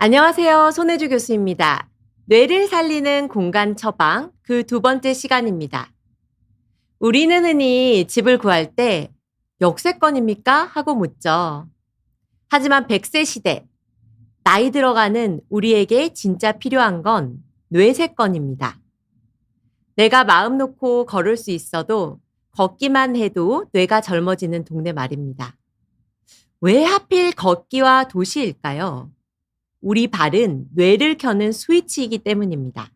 안녕하세요. 손혜주 교수입니다. 뇌를 살리는 공간 처방 그 두 번째 시간입니다. 우리는 흔히 집을 구할 때 역세권입니까? 하고 묻죠. 하지만 100세 시대, 나이 들어가는 우리에게 진짜 필요한 건 뇌세권입니다. 내가 마음 놓고 걸을 수 있어도 걷기만 해도 뇌가 젊어지는 동네 말입니다. 왜 하필 걷기와 도시일까요? 우리 발은 뇌를 켜는 스위치이기 때문입니다.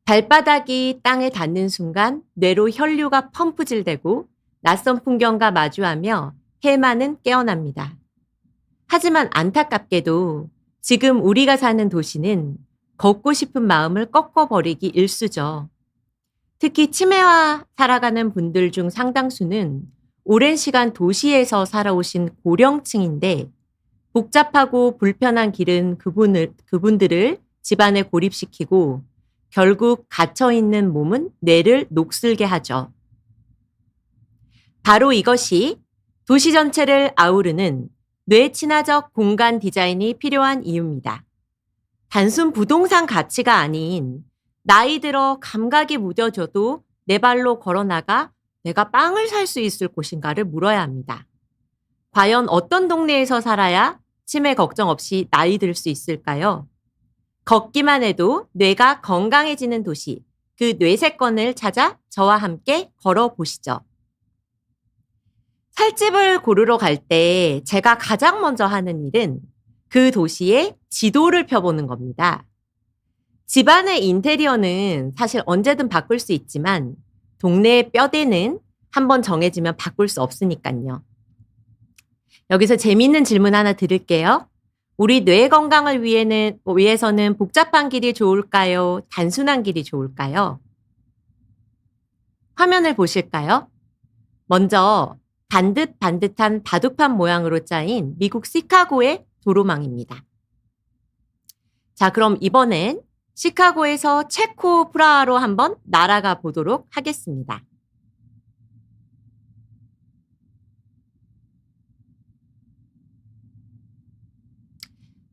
발바닥이 땅에 닿는 순간 뇌로 혈류가 펌프질되고 낯선 풍경과 마주하며 해마는 깨어납니다. 하지만 안타깝게도 지금 우리가 사는 도시는 걷고 싶은 마음을 꺾어버리기 일쑤죠. 특히 치매와 살아가는 분들 중 상당수는 오랜 시간 도시에서 살아오신 고령층인데 복잡하고 불편한 길은 그분들을 집안에 고립시키고 결국 갇혀있는 몸은 뇌를 녹슬게 하죠. 바로 이것이 도시 전체를 아우르는 뇌 친화적 공간 디자인이 필요한 이유입니다. 단순 부동산 가치가 아닌 나이 들어 감각이 무뎌져도 내 발로 걸어나가 내가 빵을 살 수 있을 곳인가를 물어야 합니다. 과연 어떤 동네에서 살아야 치매 걱정 없이 나이 들 수 있을까요? 걷기만 해도 뇌가 건강해지는 도시, 그 뇌세권을 찾아 저와 함께 걸어보시죠. 살집을 고르러 갈 때 제가 가장 먼저 하는 일은 그 도시의 지도를 펴보는 겁니다. 집안의 인테리어는 사실 언제든 바꿀 수 있지만 동네의 뼈대는 한번 정해지면 바꿀 수 없으니까요. 여기서 재미있는 질문 하나 드릴게요. 우리 뇌 건강을 위해서는 복잡한 길이 좋을까요? 단순한 길이 좋을까요? 화면을 보실까요? 먼저 반듯반듯한 바둑판 모양으로 짜인 미국 시카고의 도로망입니다. 자, 그럼 이번엔 시카고에서 체코 프라하로 한번 날아가 보도록 하겠습니다.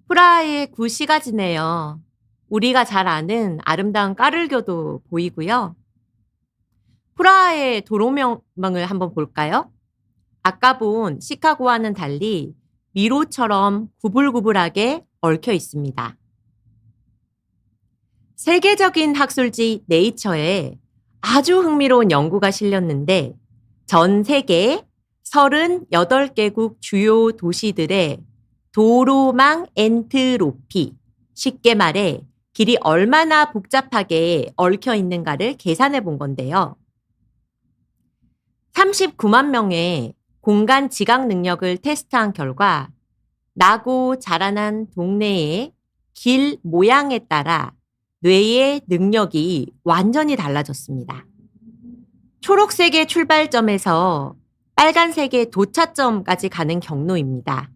프라하의 구시가지네요. 우리가 잘 아는 아름다운 까를교도 보이고요. 프라하의 도로명을 한번 볼까요? 아까 본 시카고와는 달리 미로처럼 구불구불하게 얽혀 있습니다. 세계적인 학술지 네이처에 아주 흥미로운 연구가 실렸는데 전 세계 38개국 주요 도시들의 도로망 엔트로피, 쉽게 말해 길이 얼마나 복잡하게 얽혀 있는가를 계산해 본 건데요. 39만 명의 공간 지각 능력을 테스트한 결과 나고 자라난 동네의 길 모양에 따라 뇌의 능력이 완전히 달라졌습니다. 초록색의 출발점에서 빨간색의 도차점까지 가는 경로입니다.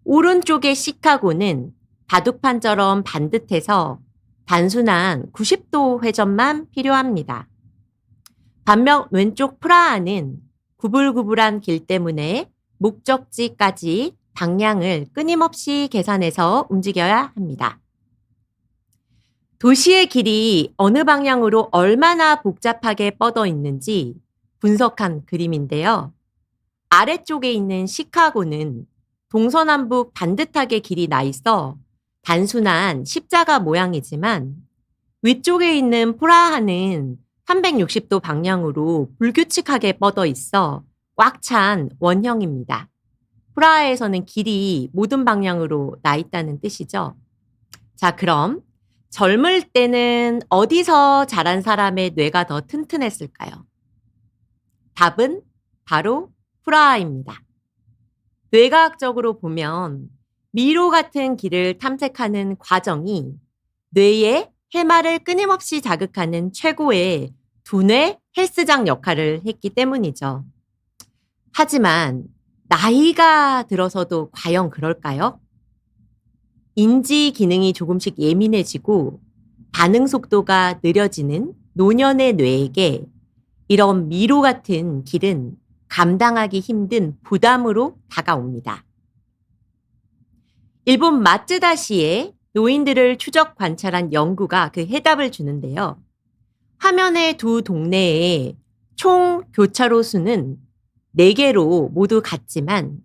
오른쪽의 시카고는 바둑판처럼 반듯해서 단순한 90도 회전만 필요합니다. 반면 왼쪽 프라하는 구불구불한 길 때문에 목적지까지 방향을 끊임없이 계산해서 움직여야 합니다. 도시의 길이 어느 방향으로 얼마나 복잡하게 뻗어 있는지 분석한 그림인데요. 아래쪽에 있는 시카고는 동서남북 반듯하게 길이 나 있어 단순한 십자가 모양이지만 위쪽에 있는 프라하는 360도 방향으로 불규칙하게 뻗어 있어 꽉 찬 원형입니다. 프라하에서는 길이 모든 방향으로 나 있다는 뜻이죠. 자, 그럼 젊을 때는 어디서 자란 사람의 뇌가 더 튼튼했을까요? 답은 바로 프라하입니다. 뇌과학적으로 보면 미로 같은 길을 탐색하는 과정이 뇌의 해마를 끊임없이 자극하는 최고의 두뇌 헬스장 역할을 했기 때문이죠. 하지만 나이가 들어서도 과연 그럴까요? 인지 기능이 조금씩 예민해지고 반응 속도가 느려지는 노년의 뇌에게 이런 미로 같은 길은 감당하기 힘든 부담으로 다가옵니다. 일본 마츠다시의 노인들을 추적 관찰한 연구가 그 해답을 주는데요. 화면의 두 동네의 총 교차로 수는 4개로 모두 같지만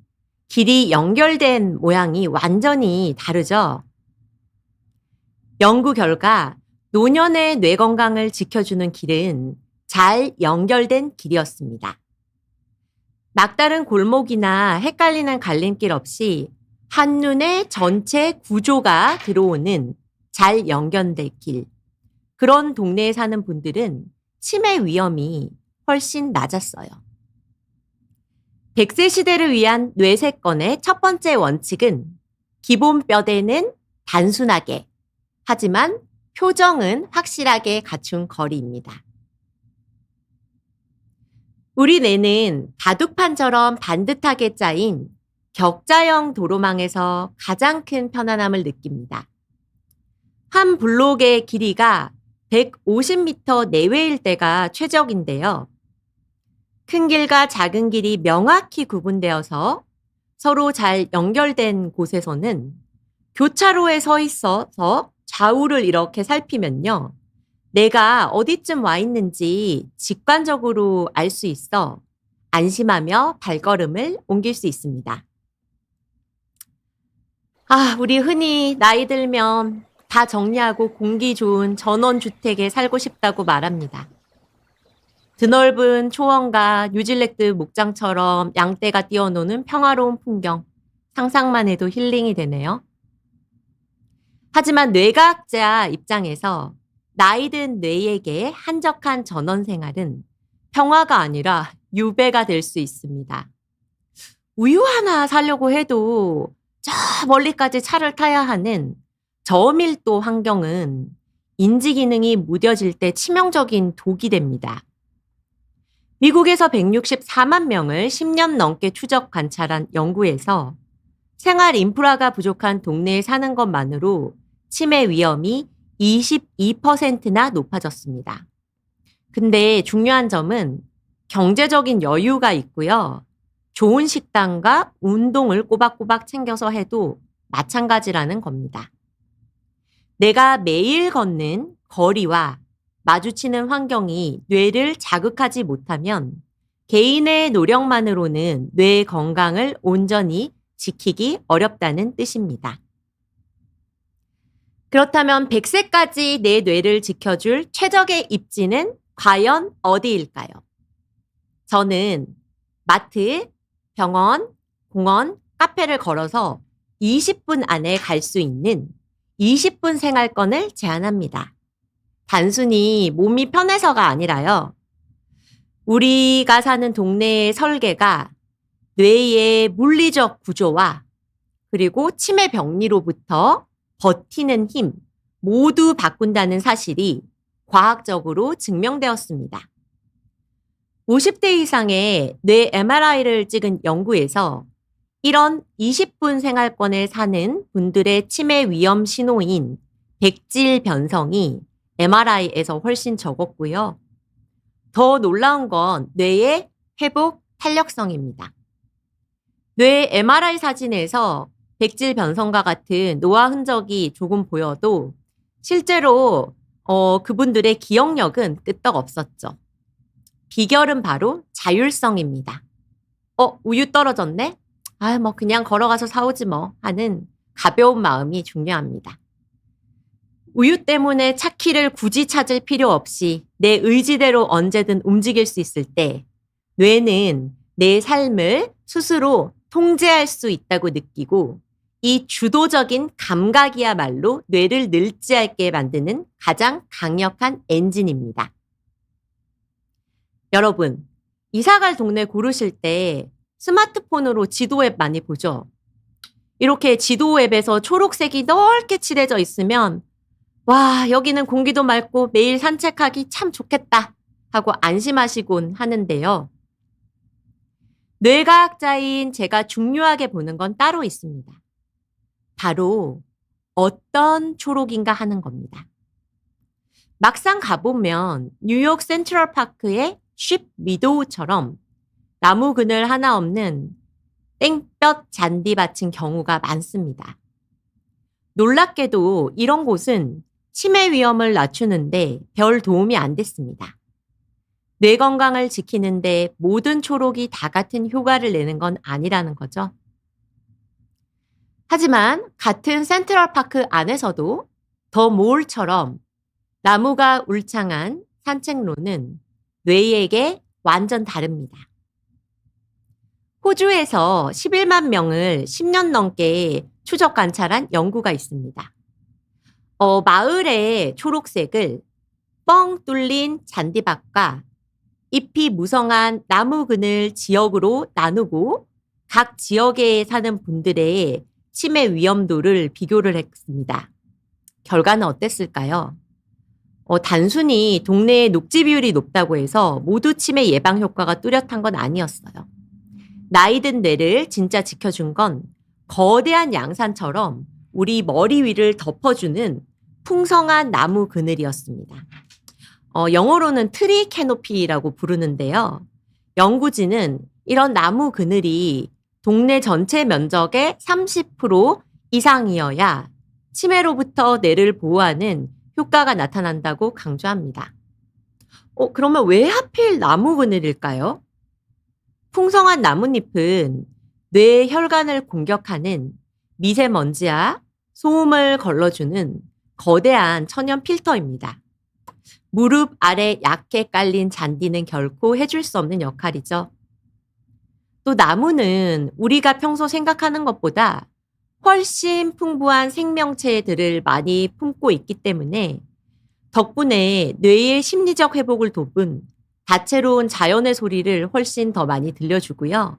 길이 연결된 모양이 완전히 다르죠. 연구 결과 노년의 뇌 건강을 지켜주는 길은 잘 연결된 길이었습니다. 막다른 골목이나 헷갈리는 갈림길 없이 한눈에 전체 구조가 들어오는 잘 연결된 길. 그런 동네에 사는 분들은 치매 위험이 훨씬 낮았어요. 100세 시대를 위한 뇌세건의 첫 번째 원칙은 기본 뼈대는 단순하게, 하지만 표정은 확실하게 갖춘 거리입니다. 우리 뇌는 바둑판처럼 반듯하게 짜인 격자형 도로망에서 가장 큰 편안함을 느낍니다. 한 블록의 길이가 150m 내외일 때가 최적인데요. 큰 길과 작은 길이 명확히 구분되어서 서로 잘 연결된 곳에서는 교차로에 서 있어서 좌우를 이렇게 살피면요. 내가 어디쯤 와 있는지 직관적으로 알 수 있어 안심하며 발걸음을 옮길 수 있습니다. 우리 흔히 나이 들면 다 정리하고 공기 좋은 전원주택에 살고 싶다고 말합니다. 드넓은 초원과 뉴질랜드 목장처럼 양떼가 뛰어노는 평화로운 풍경, 상상만 해도 힐링이 되네요. 하지만 뇌과학자 입장에서 나이든 뇌에게 한적한 전원 생활은 평화가 아니라 유배가 될 수 있습니다. 우유 하나 사려고 해도 저 멀리까지 차를 타야 하는 저밀도 환경은 인지 기능이 무뎌질 때 치명적인 독이 됩니다. 미국에서 164만 명을 10년 넘게 추적 관찰한 연구에서 생활 인프라가 부족한 동네에 사는 것만으로 치매 위험이 22%나 높아졌습니다. 근데 중요한 점은 경제적인 여유가 있고요. 좋은 식단과 운동을 꼬박꼬박 챙겨서 해도 마찬가지라는 겁니다. 내가 매일 걷는 거리와 마주치는 환경이 뇌를 자극하지 못하면 개인의 노력만으로는 뇌 건강을 온전히 지키기 어렵다는 뜻입니다. 그렇다면 100세까지 내 뇌를 지켜줄 최적의 입지는 과연 어디일까요? 저는 마트, 병원, 공원, 카페를 걸어서 20분 안에 갈 수 있는 20분 생활권을 제안합니다. 단순히 몸이 편해서가 아니라요. 우리가 사는 동네의 설계가 뇌의 물리적 구조와 그리고 치매 병리로부터 버티는 힘 모두 바꾼다는 사실이 과학적으로 증명되었습니다. 50대 이상의 뇌 MRI를 찍은 연구에서 이런 20분 생활권에 사는 분들의 치매 위험 신호인 백질 변성이 MRI에서 훨씬 적었고요. 더 놀라운 건 뇌의 회복 탄력성입니다. 뇌 MRI 사진에서 백질 변성과 같은 노화 흔적이 조금 보여도 실제로 그분들의 기억력은 끄떡없었죠. 비결은 바로 자율성입니다. 우유 떨어졌네? 그냥 걸어가서 사오지 뭐 하는 가벼운 마음이 중요합니다. 우유 때문에 차키를 굳이 찾을 필요 없이 내 의지대로 언제든 움직일 수 있을 때 뇌는 내 삶을 스스로 통제할 수 있다고 느끼고 이 주도적인 감각이야말로 뇌를 늙지 않게 만드는 가장 강력한 엔진입니다. 여러분, 이사갈 동네 고르실 때 스마트폰으로 지도 앱 많이 보죠? 이렇게 지도 앱에서 초록색이 넓게 칠해져 있으면 와, 여기는 공기도 맑고 매일 산책하기 참 좋겠다 하고 안심하시곤 하는데요. 뇌과학자인 제가 중요하게 보는 건 따로 있습니다. 바로 어떤 초록인가 하는 겁니다. 막상 가보면 뉴욕 센트럴파크의 쉽 미도우처럼 나무 그늘 하나 없는 땡볕 잔디밭인 경우가 많습니다. 놀랍게도 이런 곳은 치매 위험을 낮추는데 별 도움이 안 됐습니다. 뇌 건강을 지키는데 모든 초록이 다 같은 효과를 내는 건 아니라는 거죠. 하지만 같은 센트럴파크 안에서도 더 몰처럼 나무가 울창한 산책로는 뇌에게 완전 다릅니다. 호주에서 11만 명을 10년 넘게 추적 관찰한 연구가 있습니다. 마을의 초록색을 뻥 뚫린 잔디밭과 잎이 무성한 나무 그늘 지역으로 나누고 각 지역에 사는 분들의 치매 위험도를 비교를 했습니다. 결과는 어땠을까요? 단순히 동네의 녹지 비율이 높다고 해서 모두 치매 예방 효과가 뚜렷한 건 아니었어요. 나이든 뇌를 진짜 지켜준 건 거대한 양산처럼 우리 머리 위를 덮어주는 풍성한 나무 그늘이었습니다. 영어로는 트리 캐노피라고 부르는데요. 연구진은 이런 나무 그늘이 동네 전체 면적의 30% 이상이어야 치매로부터 뇌를 보호하는 효과가 나타난다고 강조합니다. 그러면 왜 하필 나무 그늘일까요? 풍성한 나뭇잎은 뇌 혈관을 공격하는 미세먼지와 소음을 걸러주는 거대한 천연 필터입니다. 무릎 아래 얇게 깔린 잔디는 결코 해줄 수 없는 역할이죠. 또 나무는 우리가 평소 생각하는 것보다 훨씬 풍부한 생명체들을 많이 품고 있기 때문에 덕분에 뇌의 심리적 회복을 돕은 다채로운 자연의 소리를 훨씬 더 많이 들려주고요.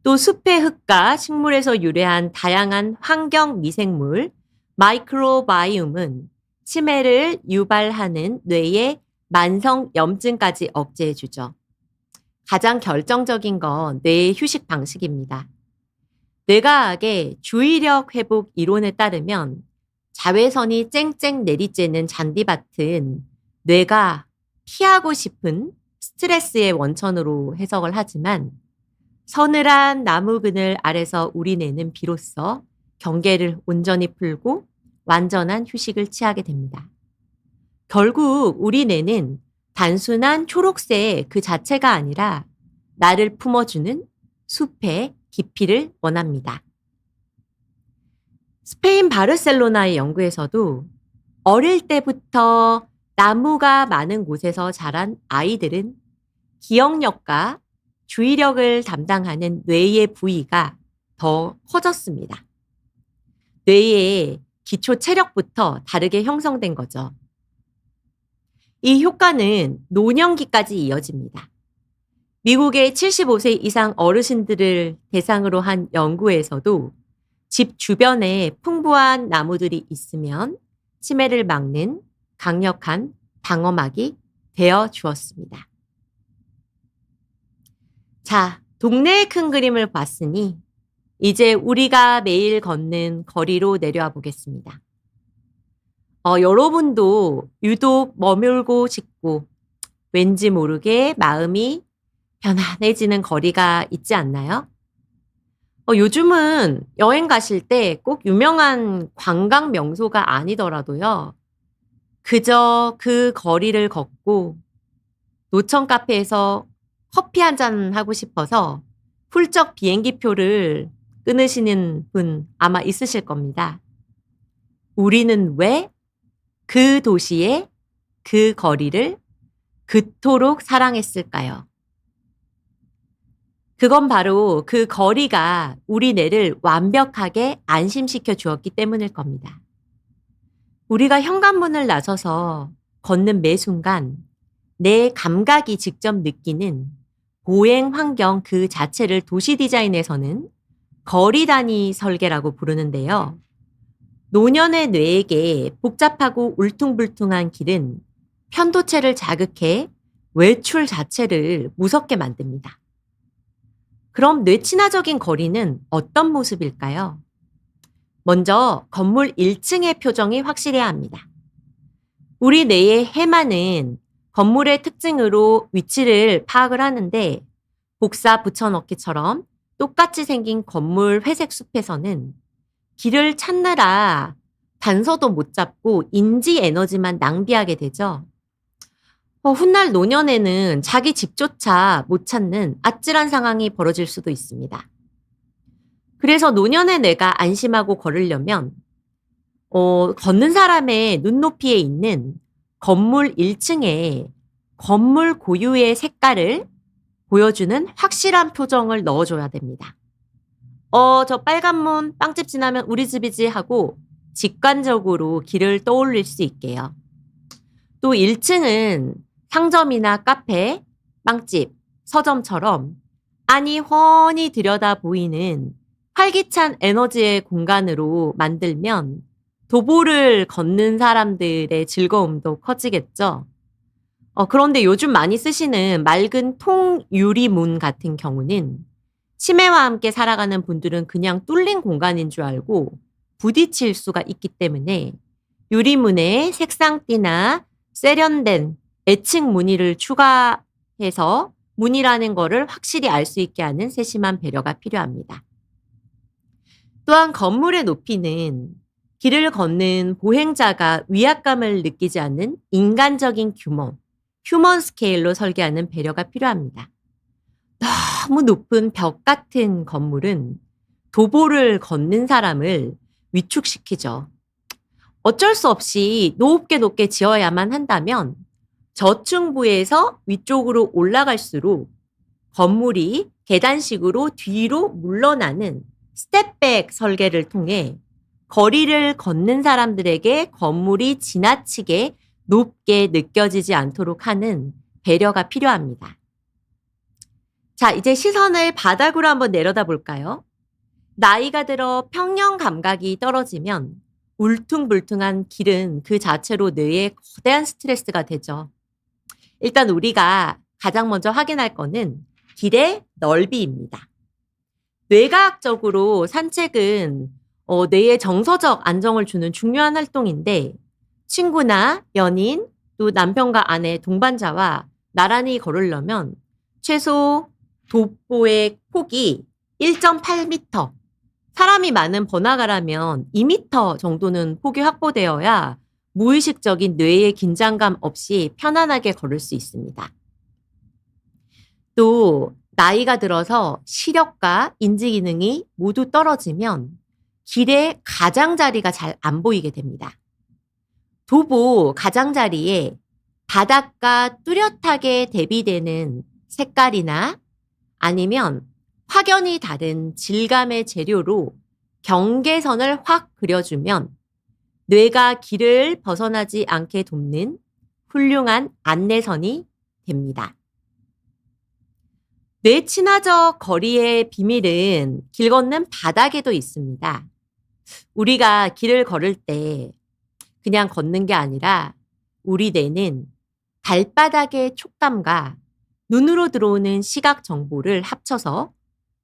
또 숲의 흙과 식물에서 유래한 다양한 환경 미생물, 마이크로바이옴은 치매를 유발하는 뇌의 만성 염증까지 억제해주죠. 가장 결정적인 건 뇌의 휴식 방식입니다. 뇌과학의 주의력 회복 이론에 따르면 자외선이 쨍쨍 내리쬐는 잔디밭은 뇌가 피하고 싶은 스트레스의 원천으로 해석을 하지만 서늘한 나무 그늘 아래서 우리 뇌는 비로소 경계를 온전히 풀고 완전한 휴식을 취하게 됩니다. 결국 우리 뇌는 단순한 초록색 그 자체가 아니라 나를 품어주는 숲의 깊이를 원합니다. 스페인 바르셀로나의 연구에서도 어릴 때부터 나무가 많은 곳에서 자란 아이들은 기억력과 주의력을 담당하는 뇌의 부위가 더 커졌습니다. 뇌의 기초 체력부터 다르게 형성된 거죠. 이 효과는 노년기까지 이어집니다. 미국의 75세 이상 어르신들을 대상으로 한 연구에서도 집 주변에 풍부한 나무들이 있으면 치매를 막는 강력한 방어막이 되어 주었습니다. 자, 동네의 큰 그림을 봤으니 이제 우리가 매일 걷는 거리로 내려와 보겠습니다. 여러분도 유독 머물고 싶고 왠지 모르게 마음이 편안해지는 거리가 있지 않나요? 요즘은 여행 가실 때 꼭 유명한 관광 명소가 아니더라도요. 그저 그 거리를 걷고 노천 카페에서 커피 한 잔 하고 싶어서 훌쩍 비행기표를 끊으시는 분 아마 있으실 겁니다. 우리는 왜 그 도시의 그 거리를 그토록 사랑했을까요? 그건 바로 그 거리가 우리 뇌를 완벽하게 안심시켜 주었기 때문일 겁니다. 우리가 현관문을 나서서 걷는 매 순간 내 감각이 직접 느끼는 보행 환경 그 자체를 도시 디자인에서는 거리 단위 설계라고 부르는데요. 노년의 뇌에게 복잡하고 울퉁불퉁한 길은 편도체를 자극해 외출 자체를 무섭게 만듭니다. 그럼 뇌친화적인 거리는 어떤 모습일까요? 먼저 건물 1층의 표정이 확실해야 합니다. 우리 뇌의 해마는 건물의 특징으로 위치를 파악을 하는데 복사 붙여넣기처럼 똑같이 생긴 건물 회색 숲에서는 길을 찾느라 단서도 못 잡고 인지 에너지만 낭비하게 되죠. 훗날 노년에는 자기 집조차 못 찾는 아찔한 상황이 벌어질 수도 있습니다. 그래서 노년의 뇌가 안심하고 걸으려면 걷는 사람의 눈높이에 있는 건물 1층에 건물 고유의 색깔을 보여주는 확실한 표정을 넣어줘야 됩니다. 저 빨간 문 빵집 지나면 우리 집이지 하고 직관적으로 길을 떠올릴 수 있게요. 또 1층은 상점이나 카페, 빵집, 서점처럼 안이 훤히 들여다 보이는 활기찬 에너지의 공간으로 만들면 도보를 걷는 사람들의 즐거움도 커지겠죠. 그런데 요즘 많이 쓰시는 맑은 통유리문 같은 경우는 치매와 함께 살아가는 분들은 그냥 뚫린 공간인 줄 알고 부딪힐 수가 있기 때문에 유리문에 색상띠나 세련된 애칭 무늬를 추가해서 문이라는 거를 확실히 알 수 있게 하는 세심한 배려가 필요합니다. 또한 건물의 높이는 길을 걷는 보행자가 위압감을 느끼지 않는 인간적인 규모, 휴먼 스케일로 설계하는 배려가 필요합니다. 너무 높은 벽 같은 건물은 도보를 걷는 사람을 위축시키죠. 어쩔 수 없이 높게 지어야만 한다면 저층부에서 위쪽으로 올라갈수록 건물이 계단식으로 뒤로 물러나는 스텝백 설계를 통해 거리를 걷는 사람들에게 건물이 지나치게 높게 느껴지지 않도록 하는 배려가 필요합니다. 자, 이제 시선을 바닥으로 한번 내려다 볼까요? 나이가 들어 평형 감각이 떨어지면 울퉁불퉁한 길은 그 자체로 뇌에 거대한 스트레스가 되죠. 일단 우리가 가장 먼저 확인할 거는 길의 넓이입니다. 뇌과학적으로 산책은 뇌에 정서적 안정을 주는 중요한 활동인데 친구나 연인 또 남편과 아내 동반자와 나란히 걸으려면 최소 도보의 폭이 1.8m, 사람이 많은 번화가라면 2m 정도는 폭이 확보되어야 무의식적인 뇌의 긴장감 없이 편안하게 걸을 수 있습니다. 또 나이가 들어서 시력과 인지 기능이 모두 떨어지면 길의 가장자리가 잘 안 보이게 됩니다. 도보 가장자리에 바닥과 뚜렷하게 대비되는 색깔이나 아니면 확연히 다른 질감의 재료로 경계선을 확 그려주면 뇌가 길을 벗어나지 않게 돕는 훌륭한 안내선이 됩니다. 뇌 친화적 거리의 비밀은 길 걷는 바닥에도 있습니다. 우리가 길을 걸을 때 그냥 걷는 게 아니라 우리 뇌는 발바닥의 촉감과 눈으로 들어오는 시각 정보를 합쳐서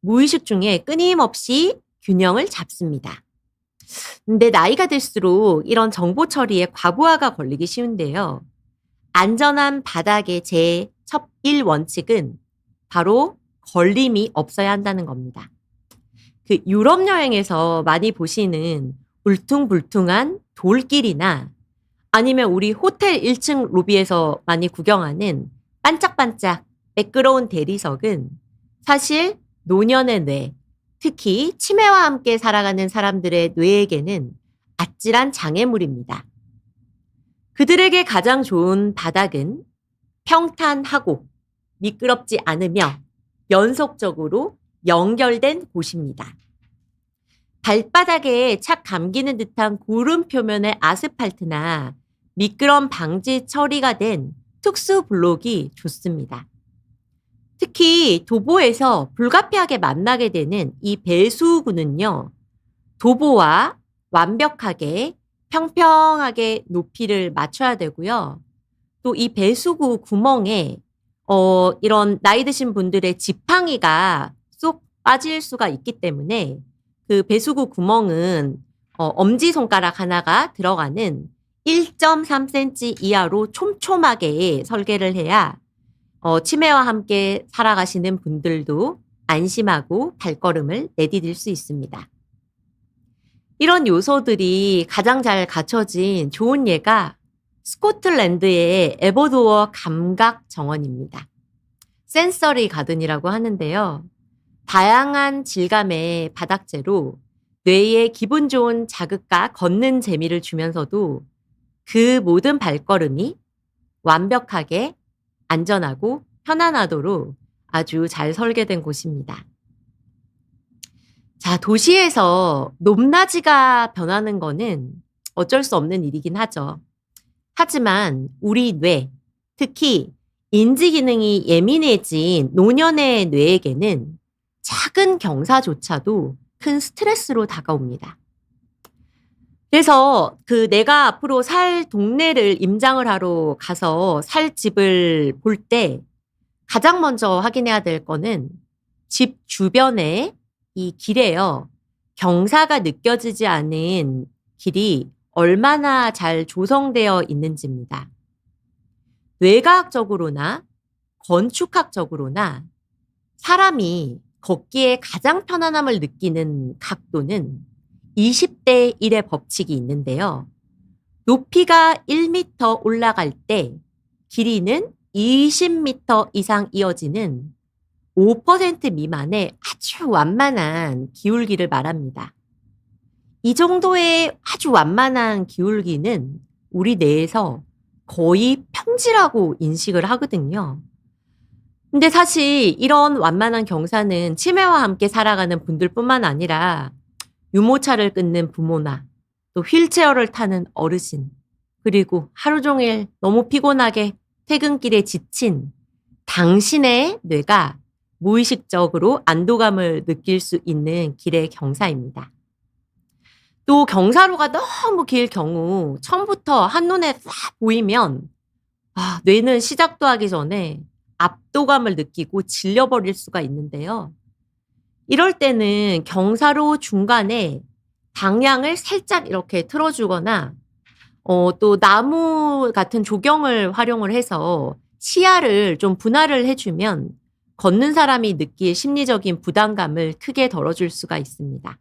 무의식 중에 끊임없이 균형을 잡습니다. 근데 나이가 들수록 이런 정보 처리에 과부하가 걸리기 쉬운데요. 안전한 바닥의 첫 1원칙은 바로 걸림이 없어야 한다는 겁니다. 그 유럽 여행에서 많이 보시는 울퉁불퉁한 돌길이나 아니면 우리 호텔 1층 로비에서 많이 구경하는 반짝반짝 매끄러운 대리석은 사실 노년의 뇌, 특히 치매와 함께 살아가는 사람들의 뇌에게는 아찔한 장애물입니다. 그들에게 가장 좋은 바닥은 평탄하고 미끄럽지 않으며 연속적으로 연결된 곳입니다. 발바닥에 착 감기는 듯한 구름 표면의 아스팔트나 미끄럼 방지 처리가 된 특수 블록이 좋습니다. 특히 도보에서 불가피하게 만나게 되는 이 배수구는요, 도보와 완벽하게 평평하게 높이를 맞춰야 되고요. 또 이 배수구 구멍에 이런 나이 드신 분들의 지팡이가 쏙 빠질 수가 있기 때문에 그 배수구 구멍은 엄지손가락 하나가 들어가는 1.3cm 이하로 촘촘하게 설계를 해야 치매와 함께 살아가시는 분들도 안심하고 발걸음을 내디딜 수 있습니다. 이런 요소들이 가장 잘 갖춰진 좋은 예가 스코틀랜드의 에버도어 감각 정원입니다. 센서리 가든이라고 하는데요. 다양한 질감의 바닥재로 뇌에 기분 좋은 자극과 걷는 재미를 주면서도 그 모든 발걸음이 완벽하게 안전하고 편안하도록 아주 잘 설계된 곳입니다. 자, 도시에서 높낮이가 변하는 거는 어쩔 수 없는 일이긴 하죠. 하지만 우리 뇌, 특히 인지 기능이 예민해진 노년의 뇌에게는 작은 경사조차도 큰 스트레스로 다가옵니다. 그래서 내가 앞으로 살 동네를 임장을 하러 가서 살 집을 볼 때 가장 먼저 확인해야 될 거는 집 주변에 이 길에요. 경사가 느껴지지 않은 길이 얼마나 잘 조성되어 있는지입니다. 뇌과학적으로나 건축학적으로나 사람이 걷기에 가장 편안함을 느끼는 각도는 20대 1의 법칙이 있는데요. 높이가 1m 올라갈 때 길이는 20m 이상 이어지는 5% 미만의 아주 완만한 기울기를 말합니다. 이 정도의 아주 완만한 기울기는 우리 뇌에서 거의 평지라고 인식을 하거든요. 근데 사실 이런 완만한 경사는 치매와 함께 살아가는 분들뿐만 아니라 유모차를 끊는 부모나 또 휠체어를 타는 어르신, 그리고 하루 종일 너무 피곤하게 퇴근길에 지친 당신의 뇌가 무의식적으로 안도감을 느낄 수 있는 길의 경사입니다. 또 경사로가 너무 길 경우 처음부터 한눈에 싹 보이면 뇌는 시작도 하기 전에 압도감을 느끼고 질려버릴 수가 있는데요. 이럴 때는 경사로 중간에 방향을 살짝 이렇게 틀어주거나 또 나무 같은 조경을 활용을 해서 시야를 좀 분할을 해주면 걷는 사람이 느낄 심리적인 부담감을 크게 덜어줄 수가 있습니다.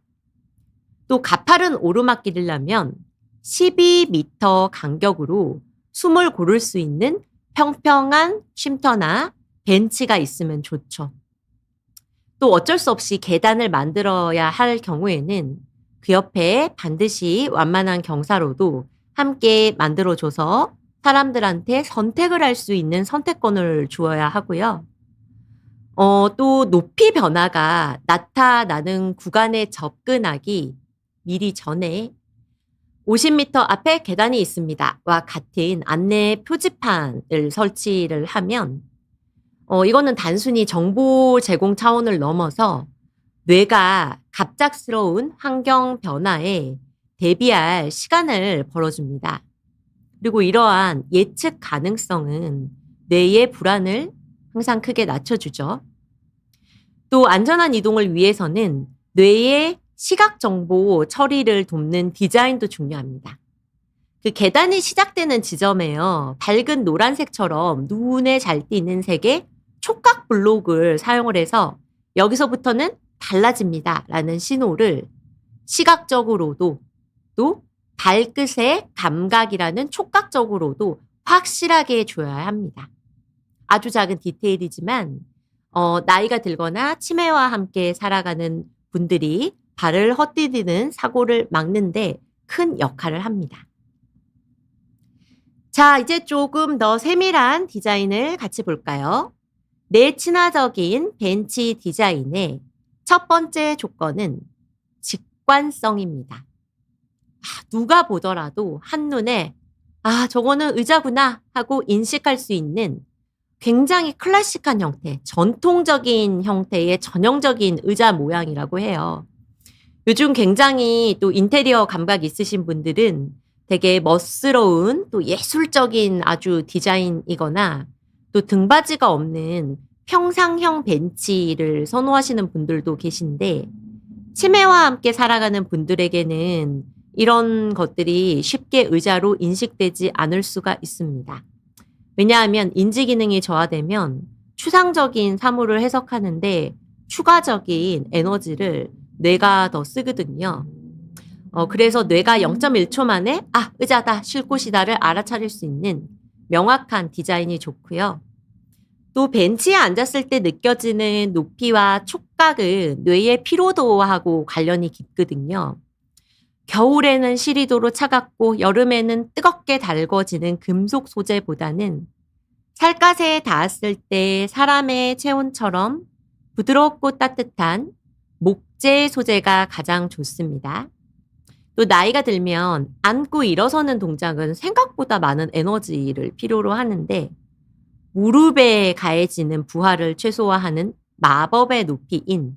또 가파른 오르막길이라면 12m 간격으로 숨을 고를 수 있는 평평한 쉼터나 벤치가 있으면 좋죠. 또 어쩔 수 없이 계단을 만들어야 할 경우에는 그 옆에 반드시 완만한 경사로도 함께 만들어줘서 사람들한테 선택을 할 수 있는 선택권을 주어야 하고요. 또 높이 변화가 나타나는 구간에 접근하기 미리 전에 50m 앞에 계단이 있습니다. 와 같은 안내 표지판을 설치를 하면 이거는 단순히 정보 제공 차원을 넘어서 뇌가 갑작스러운 환경 변화에 대비할 시간을 벌어줍니다. 그리고 이러한 예측 가능성은 뇌의 불안을 항상 크게 낮춰주죠. 또 안전한 이동을 위해서는 뇌의 시각 정보 처리를 돕는 디자인도 중요합니다. 그 계단이 시작되는 지점에요. 밝은 노란색처럼 눈에 잘 띄는 색의 촉각 블록을 사용을 해서 여기서부터는 달라집니다 라는 신호를 시각적으로도 또 발끝의 감각이라는 촉각적으로도 확실하게 줘야 합니다. 아주 작은 디테일이지만 나이가 들거나 치매와 함께 살아가는 분들이 발을 헛디디는 사고를 막는데 큰 역할을 합니다. 자, 이제 조금 더 세밀한 디자인을 같이 볼까요? 내친화적인 벤치 디자인의 첫 번째 조건은 직관성입니다. 누가 보더라도 한눈에 저거는 의자구나 하고 인식할 수 있는 굉장히 클래식한 형태, 전통적인 형태의 전형적인 의자 모양이라고 해요. 요즘 굉장히 또 인테리어 감각 있으신 분들은 되게 멋스러운 또 예술적인 아주 디자인이거나 또 등받이가 없는 평상형 벤치를 선호하시는 분들도 계신데 치매와 함께 살아가는 분들에게는 이런 것들이 쉽게 의자로 인식되지 않을 수가 있습니다. 왜냐하면 인지 기능이 저하되면 추상적인 사물을 해석하는데 추가적인 에너지를 뇌가 더 쓰거든요. 그래서 뇌가 0.1초 만에 의자다, 쉴 곳이다를 알아차릴 수 있는 명확한 디자인이 좋고요. 또 벤치에 앉았을 때 느껴지는 높이와 촉각은 뇌의 피로도하고 관련이 깊거든요. 겨울에는 시리도로 차갑고 여름에는 뜨겁게 달궈지는 금속 소재보다는 살갗에 닿았을 때 사람의 체온처럼 부드럽고 따뜻한 목재 소재가 가장 좋습니다. 또 나이가 들면 앉고 일어서는 동작은 생각보다 많은 에너지를 필요로 하는데 무릎에 가해지는 부하를 최소화하는 마법의 높이인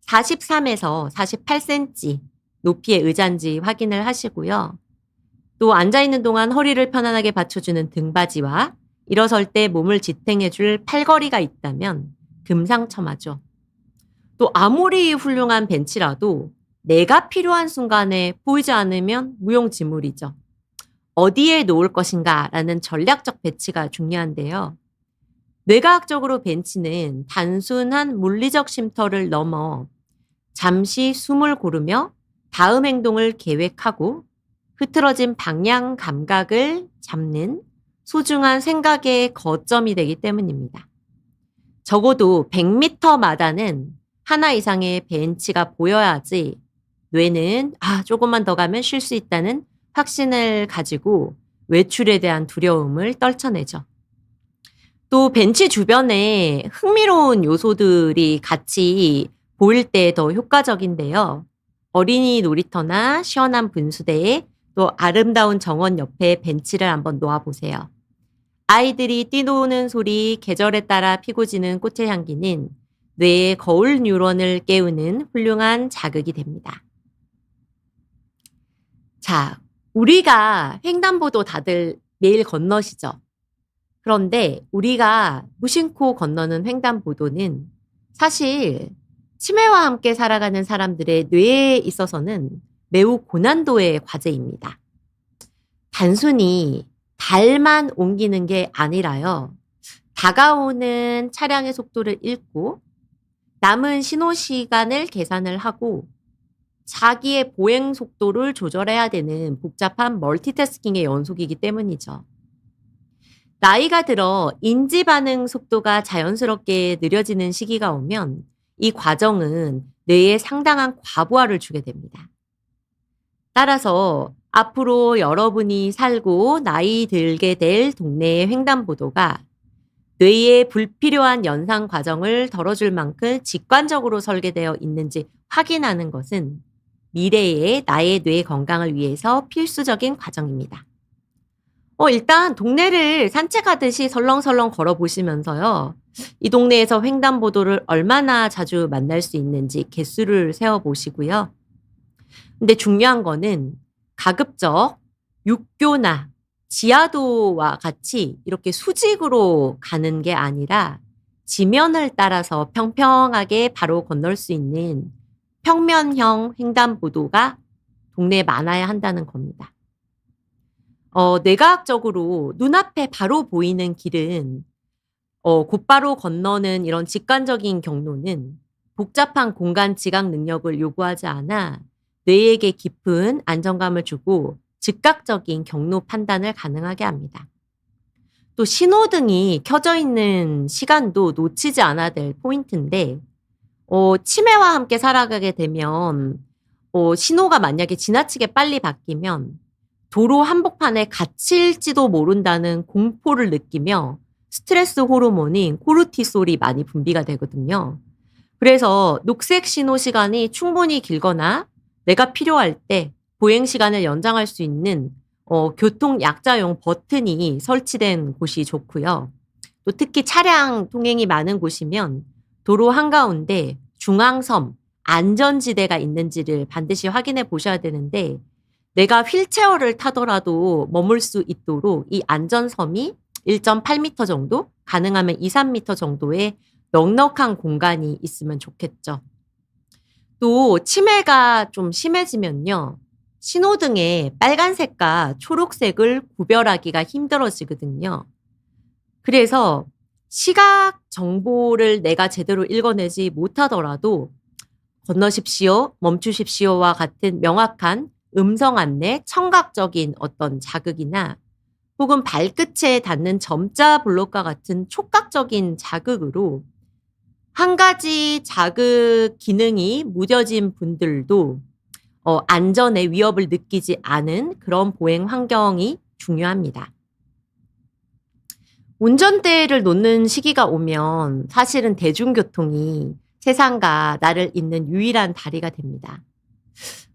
43에서 48cm 높이의 의자인지 확인을 하시고요. 또 앉아있는 동안 허리를 편안하게 받쳐주는 등받이와 일어설 때 몸을 지탱해줄 팔걸이가 있다면 금상첨화죠. 또 아무리 훌륭한 벤치라도 내가 필요한 순간에 보이지 않으면 무용지물이죠. 어디에 놓을 것인가라는 전략적 배치가 중요한데요. 뇌과학적으로 벤치는 단순한 물리적 쉼터를 넘어 잠시 숨을 고르며 다음 행동을 계획하고 흐트러진 방향 감각을 잡는 소중한 생각의 거점이 되기 때문입니다. 적어도 100m마다는 하나 이상의 벤치가 보여야지 뇌는 조금만 더 가면 쉴 수 있다는 확신을 가지고 외출에 대한 두려움을 떨쳐내죠. 또 벤치 주변에 흥미로운 요소들이 같이 보일 때 더 효과적인데요. 어린이 놀이터나 시원한 분수대에 또 아름다운 정원 옆에 벤치를 한번 놓아보세요. 아이들이 뛰노는 소리, 계절에 따라 피고 지는 꽃의 향기는 뇌의 거울 뉴런을 깨우는 훌륭한 자극이 됩니다. 자, 우리가 횡단보도 다들 매일 건너시죠? 그런데 우리가 무심코 건너는 횡단보도는 사실 치매와 함께 살아가는 사람들의 뇌에 있어서는 매우 고난도의 과제입니다. 단순히 발만 옮기는 게 아니라요. 다가오는 차량의 속도를 읽고 남은 신호 시간을 계산을 하고 자기의 보행 속도를 조절해야 되는 복잡한 멀티태스킹의 연속이기 때문이죠. 나이가 들어 인지 반응 속도가 자연스럽게 느려지는 시기가 오면 이 과정은 뇌에 상당한 과부하를 주게 됩니다. 따라서 앞으로 여러분이 살고 나이 들게 될 동네의 횡단보도가 뇌의 불필요한 연상 과정을 덜어줄 만큼 직관적으로 설계되어 있는지 확인하는 것은 미래의 나의 뇌 건강을 위해서 필수적인 과정입니다. 일단 동네를 산책하듯이 설렁설렁 걸어보시면서요. 이 동네에서 횡단보도를 얼마나 자주 만날 수 있는지 개수를 세어보시고요. 근데 중요한 거는 가급적 육교나 지하도와 같이 이렇게 수직으로 가는 게 아니라 지면을 따라서 평평하게 바로 건널 수 있는 평면형 횡단보도가 동네에 많아야 한다는 겁니다. 뇌과학적으로 눈앞에 바로 보이는 길은 곧바로 건너는 이런 직관적인 경로는 복잡한 공간 지각 능력을 요구하지 않아 뇌에게 깊은 안정감을 주고 즉각적인 경로 판단을 가능하게 합니다. 또 신호등이 켜져 있는 시간도 놓치지 않아야 될 포인트인데 치매와 함께 살아가게 되면 신호가 만약에 지나치게 빨리 바뀌면 도로 한복판에 갇힐지도 모른다는 공포를 느끼며 스트레스 호르몬인 코르티솔이 많이 분비가 되거든요. 그래서 녹색 신호 시간이 충분히 길거나 내가 필요할 때 보행 시간을 연장할 수 있는 교통 약자용 버튼이 설치된 곳이 좋고요. 또 특히 차량 통행이 많은 곳이면 도로 한가운데 중앙섬, 안전지대가 있는지를 반드시 확인해 보셔야 되는데 내가 휠체어를 타더라도 머물 수 있도록 이 안전섬이 1.8m 정도, 가능하면 2, 3m 정도의 넉넉한 공간이 있으면 좋겠죠. 또 치매가 좀 심해지면요. 신호등의 빨간색과 초록색을 구별하기가 힘들어지거든요. 그래서 시각 정보를 내가 제대로 읽어내지 못하더라도 건너십시오, 멈추십시오와 같은 명확한 음성 안내, 청각적인 어떤 자극이나 혹은 발끝에 닿는 점자 블록과 같은 촉각적인 자극으로 한 가지 자극 기능이 무뎌진 분들도 안전에 위협을 느끼지 않은 그런 보행 환경이 중요합니다. 운전대를 놓는 시기가 오면 사실은 대중교통이 세상과 나를 잇는 유일한 다리가 됩니다.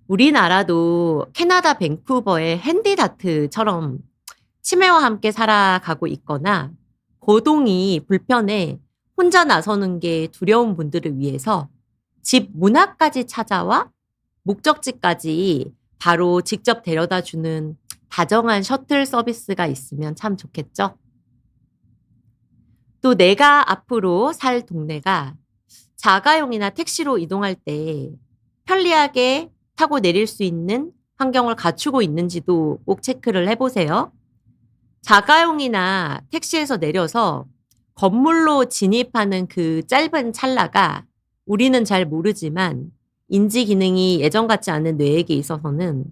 우리나라도 캐나다 밴쿠버의 핸디다트처럼 치매와 함께 살아가고 있거나 거동이 불편해 혼자 나서는 게 두려운 분들을 위해서 집 문 앞까지 찾아와 목적지까지 바로 직접 데려다 주는 다정한 셔틀 서비스가 있으면 참 좋겠죠. 또 내가 앞으로 살 동네가 자가용이나 택시로 이동할 때 편리하게 타고 내릴 수 있는 환경을 갖추고 있는지도 꼭 체크를 해보세요. 자가용이나 택시에서 내려서 건물로 진입하는 그 짧은 찰나가 우리는 잘 모르지만 인지 기능이 예전 같지 않은 뇌에게 있어서는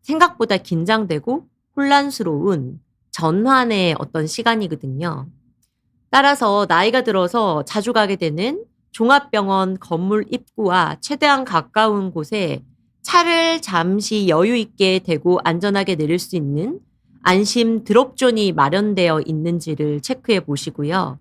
생각보다 긴장되고 혼란스러운 전환의 어떤 시간이거든요. 따라서 나이가 들어서 자주 가게 되는 종합병원 건물 입구와 최대한 가까운 곳에 차를 잠시 여유 있게 대고 안전하게 내릴 수 있는 안심 드롭존이 마련되어 있는지를 체크해 보시고요.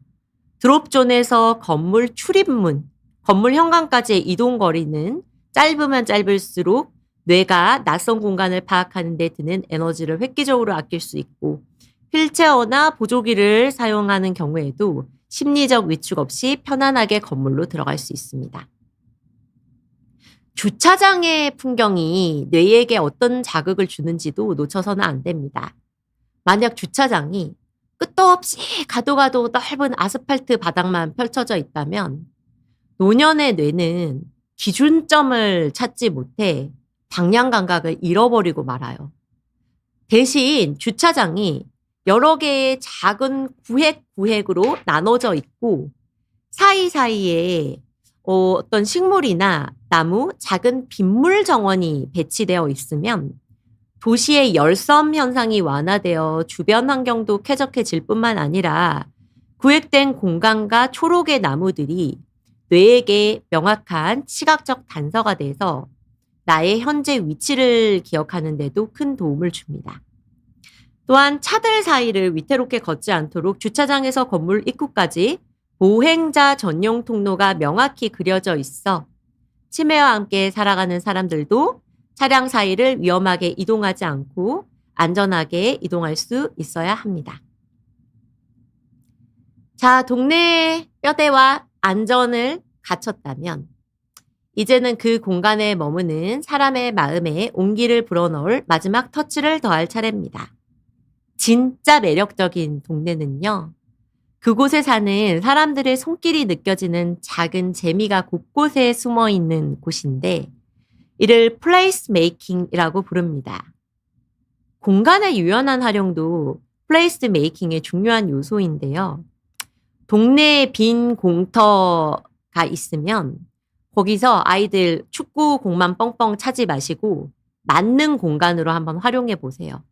드롭존에서 건물 출입문, 건물 현관까지의 이동 거리는 짧으면 짧을수록 뇌가 낯선 공간을 파악하는 데 드는 에너지를 획기적으로 아낄 수 있고 휠체어나 보조기를 사용하는 경우에도 심리적 위축 없이 편안하게 건물로 들어갈 수 있습니다. 주차장의 풍경이 뇌에게 어떤 자극을 주는지도 놓쳐서는 안 됩니다. 만약 주차장이 끝도 없이 가도 넓은 아스팔트 바닥만 펼쳐져 있다면 노년의 뇌는 기준점을 찾지 못해 방향 감각을 잃어버리고 말아요. 대신 주차장이 여러 개의 작은 구획으로 나눠져 있고 사이사이에 어떤 식물이나 나무, 작은 빗물 정원이 배치되어 있으면 도시의 열섬 현상이 완화되어 주변 환경도 쾌적해질 뿐만 아니라 구획된 공간과 초록의 나무들이 뇌에게 명확한 시각적 단서가 돼서 나의 현재 위치를 기억하는 데도 큰 도움을 줍니다. 또한 차들 사이를 위태롭게 걷지 않도록 주차장에서 건물 입구까지 보행자 전용 통로가 명확히 그려져 있어 치매와 함께 살아가는 사람들도 차량 사이를 위험하게 이동하지 않고 안전하게 이동할 수 있어야 합니다. 자, 동네 뼈대와 안전을 갖췄다면 이제는 그 공간에 머무는 사람의 마음에 온기를 불어넣을 마지막 터치를 더할 차례입니다. 진짜 매력적인 동네는요. 그곳에 사는 사람들의 손길이 느껴지는 작은 재미가 곳곳에 숨어 있는 곳인데 이를 플레이스 메이킹이라고 부릅니다. 공간의 유연한 활용도 플레이스 메이킹의 중요한 요소인데요. 동네에 빈 공터가 있으면 거기서 아이들 축구공만 뻥뻥 차지 마시고 맞는 공간으로 한번 활용해 보세요.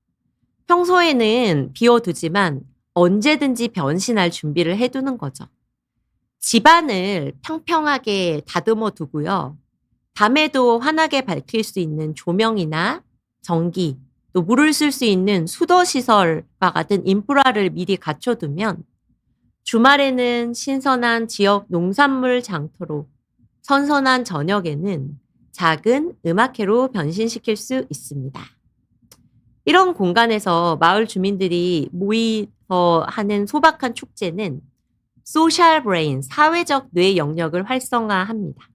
평소에는 비워두지만 언제든지 변신할 준비를 해두는 거죠. 집안을 평평하게 다듬어 두고요. 밤에도 환하게 밝힐 수 있는 조명이나 전기, 또 물을 쓸 수 있는 수도 시설과 같은 인프라를 미리 갖춰두면 주말에는 신선한 지역 농산물 장터로, 선선한 저녁에는 작은 음악회로 변신시킬 수 있습니다. 이런 공간에서 마을 주민들이 모여서 하는 소박한 축제는 소셜 브레인, 사회적 뇌 영역을 활성화합니다.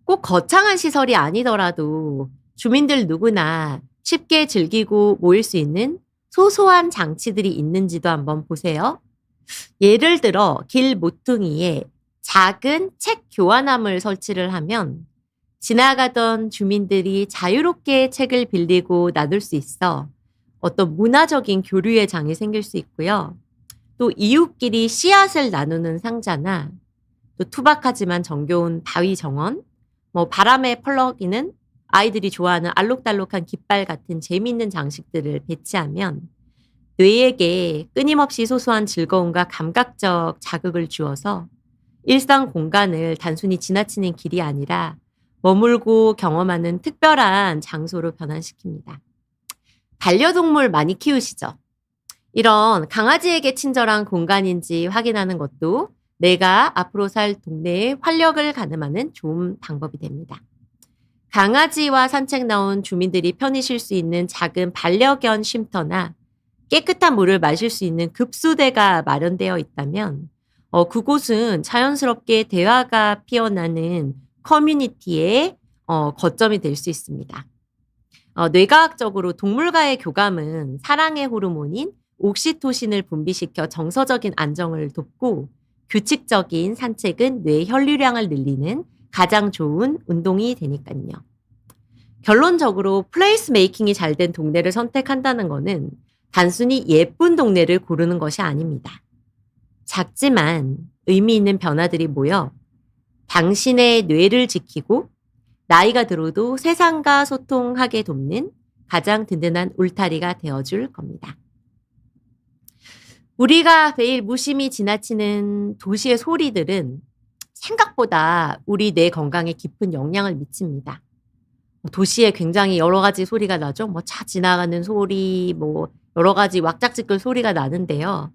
꼭 거창한 시설이 아니더라도 주민들 누구나 쉽게 즐기고 모일 수 있는 소소한 장치들이 있는지도 한번 보세요. 예를 들어 길 모퉁이에 작은 책 교환함을 설치를 하면 지나가던 주민들이 자유롭게 책을 빌리고 나눌 수 있어 어떤 문화적인 교류의 장이 생길 수 있고요. 또 이웃끼리 씨앗을 나누는 상자나 또 투박하지만 정겨운 바위 정원, 바람에 펄럭이는 아이들이 좋아하는 알록달록한 깃발 같은 재미있는 장식들을 배치하면 뇌에게 끊임없이 소소한 즐거움과 감각적 자극을 주어서 일상 공간을 단순히 지나치는 길이 아니라 머물고 경험하는 특별한 장소로 변환시킵니다. 반려동물 많이 키우시죠? 이런 강아지에게 친절한 공간인지 확인하는 것도 내가 앞으로 살 동네에 활력을 가늠하는 좋은 방법이 됩니다. 강아지와 산책 나온 주민들이 편히 쉴 수 있는 작은 반려견 쉼터나 깨끗한 물을 마실 수 있는 급수대가 마련되어 있다면 그곳은 자연스럽게 대화가 피어나는 커뮤니티의 거점이 될 수 있습니다. 뇌과학적으로 동물과의 교감은 사랑의 호르몬인 옥시토신을 분비시켜 정서적인 안정을 돕고 규칙적인 산책은 뇌 혈류량을 늘리는 가장 좋은 운동이 되니까요. 결론적으로 플레이스 메이킹이 잘 된 동네를 선택한다는 것은 단순히 예쁜 동네를 고르는 것이 아닙니다. 작지만 의미 있는 변화들이 모여 당신의 뇌를 지키고 나이가 들어도 세상과 소통하게 돕는 가장 든든한 울타리가 되어줄 겁니다. 우리가 매일 무심히 지나치는 도시의 소리들은 생각보다 우리 뇌 건강에 깊은 영향을 미칩니다. 도시에 굉장히 여러 가지 소리가 나죠. 차 지나가는 소리, 여러 가지 왁작지껄 소리가 나는데요.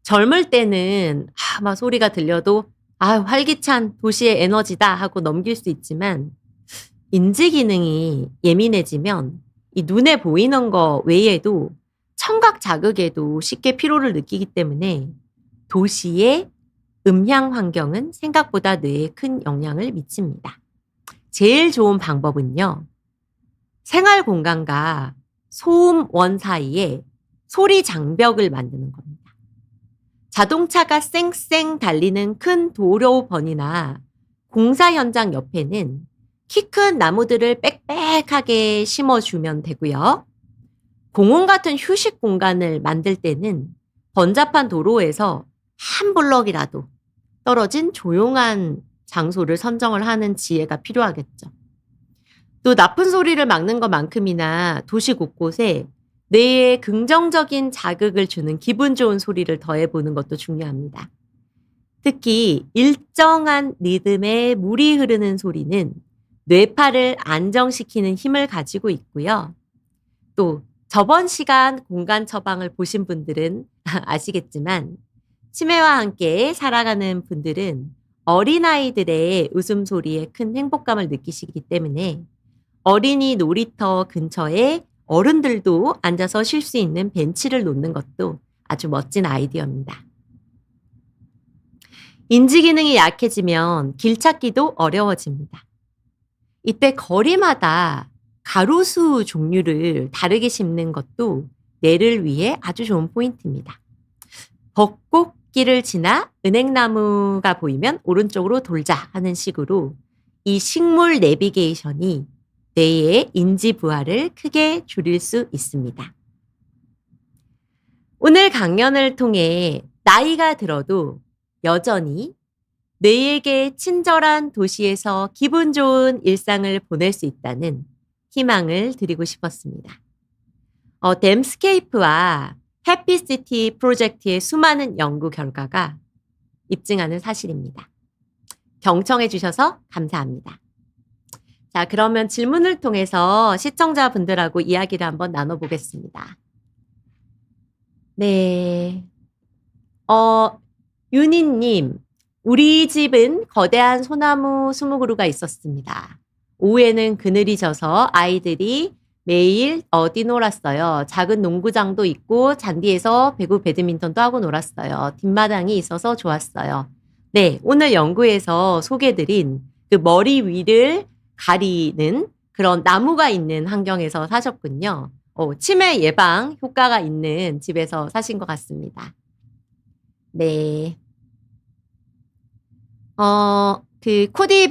젊을 때는 막 소리가 들려도 활기찬 도시의 에너지다 하고 넘길 수 있지만 인지 기능이 예민해지면 이 눈에 보이는 거 외에도 청각 자극에도 쉽게 피로를 느끼기 때문에 도시의 음향 환경은 생각보다 뇌에 큰 영향을 미칩니다. 제일 좋은 방법은요. 생활 공간과 소음원 사이에 소리 장벽을 만드는 겁니다. 자동차가 쌩쌩 달리는 큰 도로번이나 공사 현장 옆에는 키 큰 나무들을 빽빽하게 심어주면 되고요. 공원 같은 휴식 공간을 만들 때는 번잡한 도로에서 한 블럭이라도 떨어진 조용한 장소를 선정을 하는 지혜가 필요하겠죠. 또 나쁜 소리를 막는 것만큼이나 도시 곳곳에 뇌에 긍정적인 자극을 주는 기분 좋은 소리를 더해보는 것도 중요합니다. 특히 일정한 리듬의 물이 흐르는 소리는 뇌파를 안정시키는 힘을 가지고 있고요. 또 저번 시간 공간 처방을 보신 분들은 아시겠지만 치매와 함께 살아가는 분들은 어린아이들의 웃음소리에 큰 행복감을 느끼시기 때문에 어린이 놀이터 근처에 어른들도 앉아서 쉴 수 있는 벤치를 놓는 것도 아주 멋진 아이디어입니다. 인지 기능이 약해지면 길 찾기도 어려워집니다. 이때 거리마다 가로수 종류를 다르게 심는 것도 뇌를 위해 아주 좋은 포인트입니다. 벚꽃길을 지나 은행나무가 보이면 오른쪽으로 돌자 하는 식으로 이 식물 내비게이션이 뇌의 인지 부하를 크게 줄일 수 있습니다. 오늘 강연을 통해 나이가 들어도 여전히 뇌에게 친절한 도시에서 기분 좋은 일상을 보낼 수 있다는 희망을 드리고 싶었습니다. 댐스케이프와 해피시티 프로젝트의 수많은 연구 결과가 입증하는 사실입니다. 경청해 주셔서 감사합니다. 자, 그러면 질문을 통해서 시청자분들하고 이야기를 한번 나눠보겠습니다. 네. 윤희님, 우리 집은 거대한 소나무 20그루가 있었습니다. 오후에는 그늘이 져서 아이들이 매일 뛰놀았어요. 작은 농구장도 있고 잔디에서 배구 배드민턴도 하고 놀았어요. 뒷마당이 있어서 좋았어요. 네, 오늘 연구에서 소개드린 그 머리 위를 가리는 그런 나무가 있는 환경에서 사셨군요. 치매 예방 효과가 있는 집에서 사신 것 같습니다. 네. 그 코디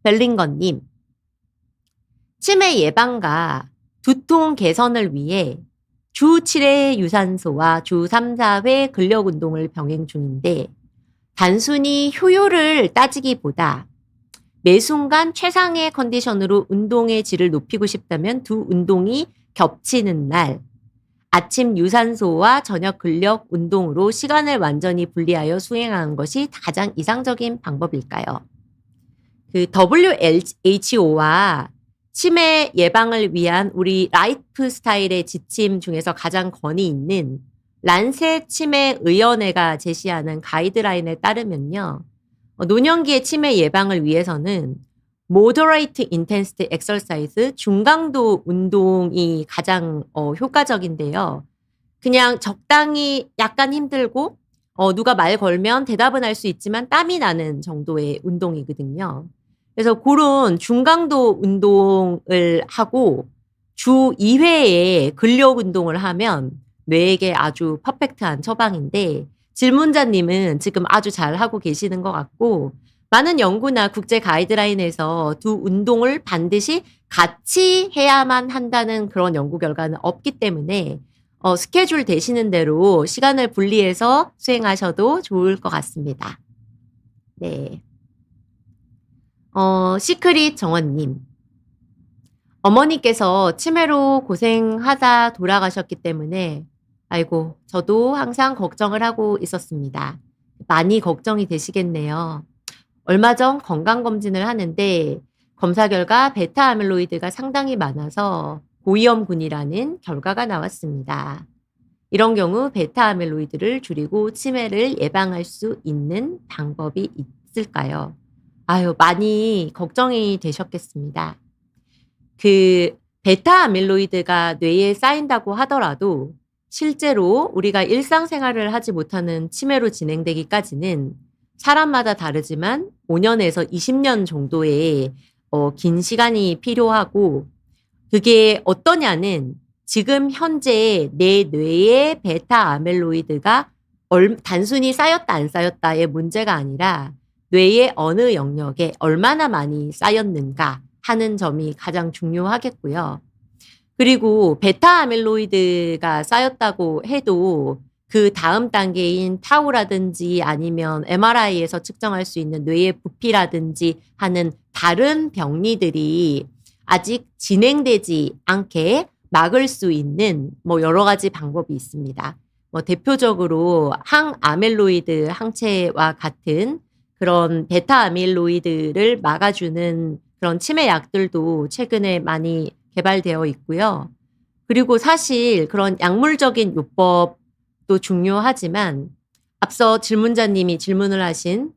벨링건님. 치매 예방과 두통 개선을 위해 주 7회 유산소와 주 3, 4회 근력 운동을 병행 중인데 단순히 효율을 따지기보다 매 순간 최상의 컨디션으로 운동의 질을 높이고 싶다면 두 운동이 겹치는 날, 아침 유산소와 저녁 근력 운동으로 시간을 완전히 분리하여 수행하는 것이 가장 이상적인 방법일까요? 그 WHO와 치매 예방을 위한 우리 라이프 스타일의 지침 중에서 가장 권위 있는 란셋 치매 의원회가 제시하는 가이드라인에 따르면요. 노년기의 치매 예방을 위해서는 moderate intensity exercise, 중강도 운동이 가장 효과적인데요. 그냥 적당히 약간 힘들고 누가 말 걸면 대답은 할 수 있지만 땀이 나는 정도의 운동이거든요. 그래서 고런 중강도 운동을 하고 주 2회의 근력 운동을 하면 뇌에게 아주 퍼펙트한 처방인데 질문자님은 지금 아주 잘하고 계시는 것 같고 많은 연구나 국제 가이드라인에서 두 운동을 반드시 같이 해야만 한다는 그런 연구 결과는 없기 때문에 스케줄 되시는 대로 시간을 분리해서 수행하셔도 좋을 것 같습니다. 네. 시크릿 정원님. 어머니께서 치매로 고생하다 돌아가셨기 때문에 아이고 저도 항상 걱정을 하고 있었습니다. 많이 걱정이 되시겠네요. 얼마 전 건강검진을 하는데 검사 결과 베타 아밀로이드가 상당히 많아서 고위험군이라는 결과가 나왔습니다. 이런 경우 베타 아밀로이드를 줄이고 치매를 예방할 수 있는 방법이 있을까요? 아유, 많이 걱정이 되셨겠습니다. 그 베타 아밀로이드가 뇌에 쌓인다고 하더라도 실제로 우리가 일상생활을 하지 못하는 치매로 진행되기까지는 사람마다 다르지만 5년에서 20년 정도의 긴 시간이 필요하고 그게 어떠냐는 지금 현재 내 뇌에 베타 아밀로이드가 단순히 쌓였다 안 쌓였다의 문제가 아니라 뇌의 어느 영역에 얼마나 많이 쌓였는가 하는 점이 가장 중요하겠고요. 그리고 베타 아밀로이드가 쌓였다고 해도 그 다음 단계인 타우라든지 아니면 MRI에서 측정할 수 있는 뇌의 부피라든지 하는 다른 병리들이 아직 진행되지 않게 막을 수 있는 여러 가지 방법이 있습니다. 대표적으로 항아밀로이드 항체와 같은 그런 베타 아밀로이드를 막아주는 그런 치매 약들도 최근에 많이 개발되어 있고요. 그리고 사실 그런 약물적인 요법도 중요하지만 앞서 질문자님이 질문을 하신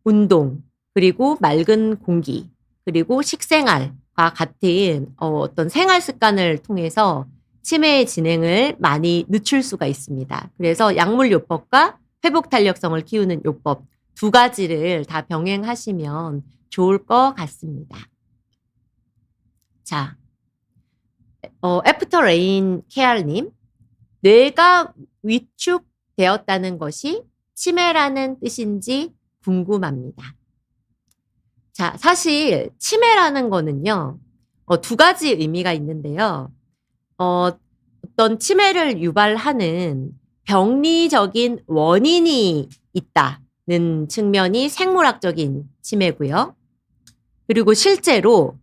운동, 그리고 맑은 공기, 그리고 식생활과 같은 어떤 생활 습관을 통해서 치매의 진행을 많이 늦출 수가 있습니다. 그래서 약물 요법과 회복 탄력성을 키우는 요법 두 가지를 다 병행하시면 좋을 것 같습니다. 자, 애프터 레인 케알님, 뇌가 위축되었다는 것이 치매라는 뜻인지 궁금합니다. 자, 사실 치매라는 거는요, 두 가지 의미가 있는데요. 어떤 치매를 유발하는 병리적인 원인이 있다는 측면이 생물학적인 치매고요. 그리고 실제로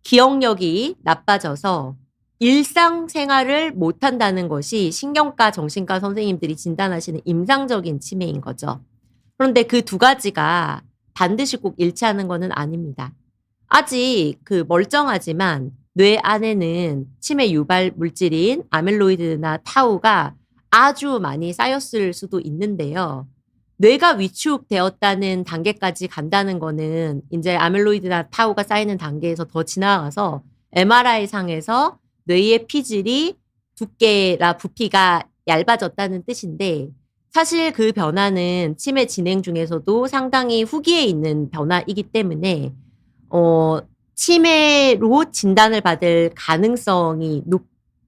기억력이 나빠져서 일상생활을 못한다는 것이 신경과 정신과 선생님들이 진단하시는 임상적인 치매인 거죠. 그런데 그 두 가지가 반드시 꼭 일치하는 것은 아닙니다. 아직 그 멀쩡하지만 뇌 안에는 치매 유발 물질인 아밀로이드나 타우가 아주 많이 쌓였을 수도 있는데요. 뇌가 위축되었다는 단계까지 간다는 거는 이제 아밀로이드나 타우가 쌓이는 단계에서 더 지나가서 MRI 상에서 뇌의 피질이 두께나 부피가 얇아졌다는 뜻인데 사실 그 변화는 치매 진행 중에서도 상당히 후기에 있는 변화이기 때문에 치매로 진단을 받을 가능성이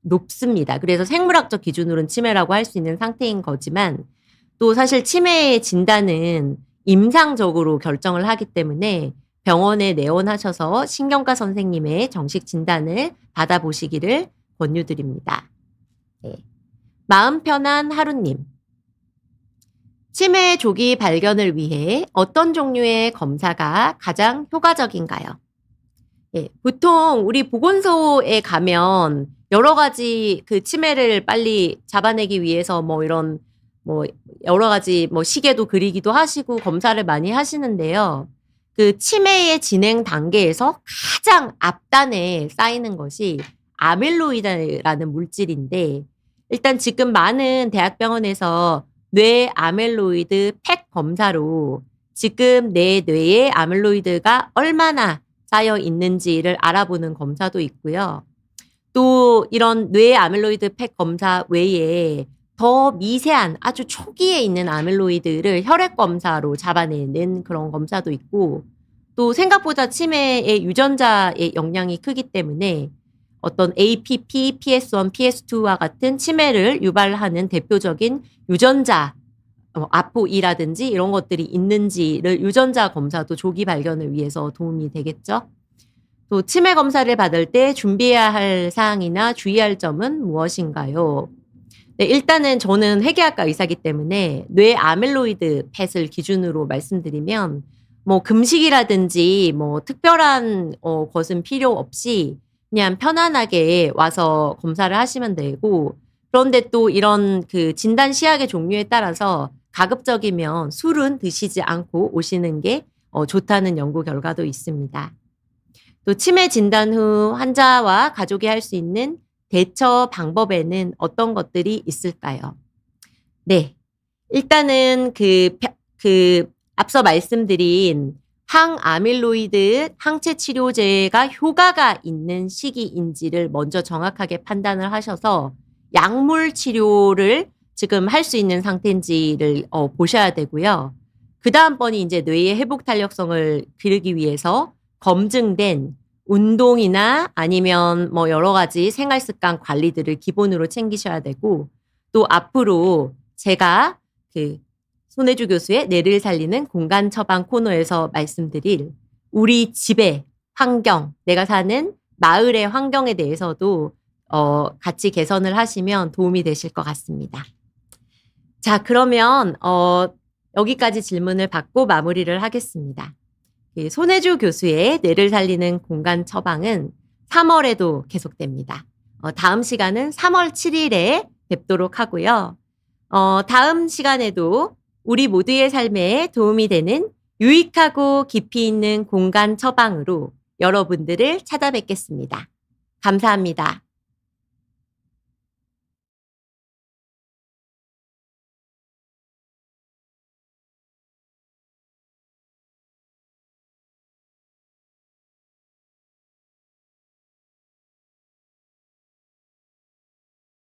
높습니다. 그래서 생물학적 기준으로는 치매라고 할 수 있는 상태인 거지만 또 사실 치매의 진단은 임상적으로 결정을 하기 때문에 병원에 내원하셔서 신경과 선생님의 정식 진단을 받아보시기를 권유드립니다. 네. 마음 편한 하루님. 치매 조기 발견을 위해 어떤 종류의 검사가 가장 효과적인가요? 예, 보통 우리 보건소에 가면 여러 가지 그 치매를 빨리 잡아내기 위해서 뭐 이런 뭐 여러 가지 뭐 시계도 그리기도 하시고 검사를 많이 하시는데요. 그 치매의 진행 단계에서 가장 앞단에 쌓이는 것이 아밀로이드라는 물질인데, 일단 지금 많은 대학병원에서 뇌 아밀로이드 팩 검사로 지금 내 뇌에 아밀로이드가 얼마나 쌓여 있는지를 알아보는 검사도 있고요. 또 이런 뇌 아밀로이드 팩 검사 외에 더 미세한 아주 초기에 있는 아밀로이드를 혈액 검사로 잡아내는 그런 검사도 있고, 또 생각보다 치매의 유전자의 영향이 크기 때문에 어떤 APP, PS1, PS2와 같은 치매를 유발하는 대표적인 유전자 아포이라든지 이런 것들이 있는지를 유전자 검사도 조기 발견을 위해서 도움이 되겠죠. 또 치매 검사를 받을 때 준비해야 할 사항이나 주의할 점은 무엇인가요? 네, 일단은 저는 회계학과 의사이기 때문에 뇌 아밀로이드 펫을 기준으로 말씀드리면 뭐 금식이라든지 뭐 특별한 것은 필요 없이 그냥 편안하게 와서 검사를 하시면 되고, 그런데 또 이런 그 진단 시약의 종류에 따라서 가급적이면 술은 드시지 않고 오시는 게 좋다는 연구 결과도 있습니다. 또 치매 진단 후 환자와 가족이 할 수 있는 대처 방법에는 어떤 것들이 있을까요? 네. 일단은 앞서 말씀드린 항아밀로이드 항체 치료제가 효과가 있는 시기인지를 먼저 정확하게 판단을 하셔서 약물 치료를 지금 할 수 있는 상태인지를 보셔야 되고요. 그다음번이 이제 뇌의 회복 탄력성을 기르기 위해서 검증된 운동이나 아니면 뭐 여러 가지 생활 습관 관리들을 기본으로 챙기셔야 되고, 또 앞으로 제가 그 손혜주 교수의 뇌를 살리는 공간 처방 코너에서 말씀드릴 우리 집의 환경, 내가 사는 마을의 환경에 대해서도 같이 개선을 하시면 도움이 되실 것 같습니다. 자, 그러면 여기까지 질문을 받고 마무리를 하겠습니다. 손혜주 교수의 뇌를 살리는 공간 처방은 3월에도 계속됩니다. 다음 시간은 3월 7일에 뵙도록 하고요. 다음 시간에도 우리 모두의 삶에 도움이 되는 유익하고 깊이 있는 공간 처방으로 여러분들을 찾아뵙겠습니다. 감사합니다.